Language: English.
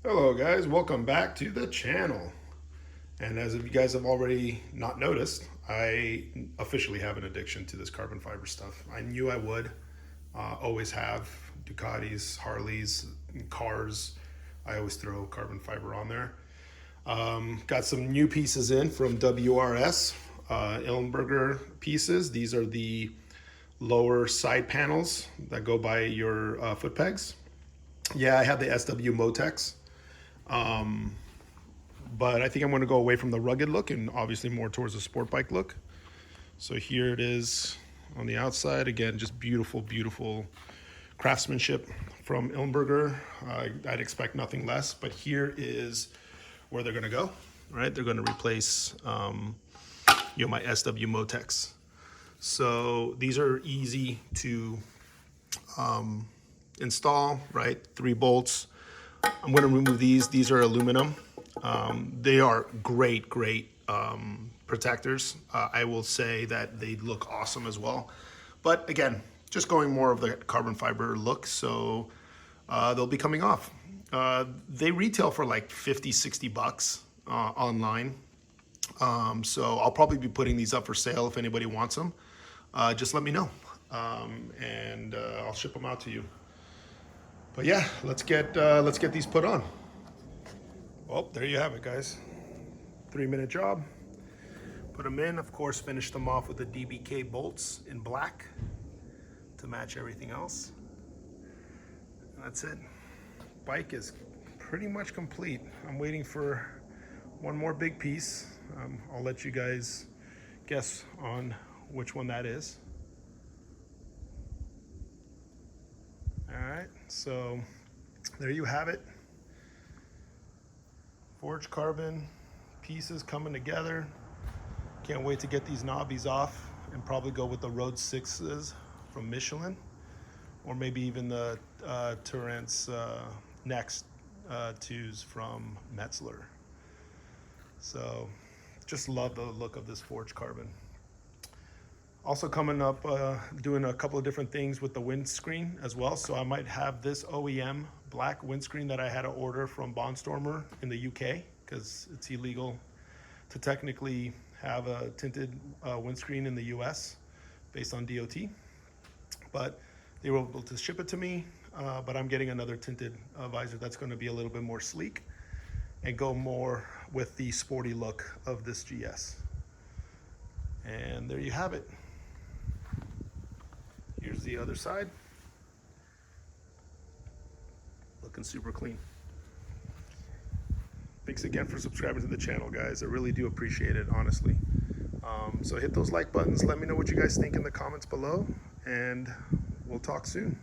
Hello guys, welcome back to the channel. And as if you guys have already not noticed, I officially have an addiction to this carbon fiber stuff. I knew I would, always have. Ducatis, Harleys, cars, I always throw carbon fiber on there. Got some new pieces in from WRS, Ilmberger pieces. These are the lower side panels that go by your foot pegs. Yeah, I have the SW Motex. But I think I'm going to go away from the rugged look and obviously more towards the sport bike look. So here it is on the outside. Again, just beautiful, beautiful craftsmanship from Ilmberger. I'd expect nothing less, but here is where they're going to go, right? They're going to replace, my SW Motex. So these are easy to install, right? 3 bolts. I'm going to remove these. These are aluminum. They are great protectors. I will say that they look awesome as well. But again, just going more of the carbon fiber look, so they'll be coming off. They retail for like 50, 60 bucks online. So I'll probably be putting these up for sale if anybody wants them. Just let me know, and I'll ship them out to you. But yeah, let's get these put on. Well, there you have it, guys. 3-minute job. Put them in, of course, finish them off with the DBK bolts in black to match everything else. And that's it. Bike is pretty much complete. I'm waiting for one more big piece. I'll let you guys guess on which one that is. All right, so there you have it. Forged carbon pieces coming together. Can't wait to get these knobbies off and probably go with the Road 6s from Michelin, or maybe even the Turrence Next 2s from Metzler. So just love the look of this forged carbon. Also coming up, doing a couple of different things with the windscreen as well. So I might have this OEM black windscreen that I had to order from Bondstormer in the UK, because it's illegal to technically have a tinted windscreen in the US based on DOT. But they were able to ship it to me, but I'm getting another tinted visor that's going to be a little bit more sleek and go more with the sporty look of this GS. And there you have it. Here's the other side. Looking super clean. Thanks again for subscribing to the channel, guys. I really do appreciate it, honestly. So hit those like buttons. Let me know what you guys think in the comments below, and we'll talk soon.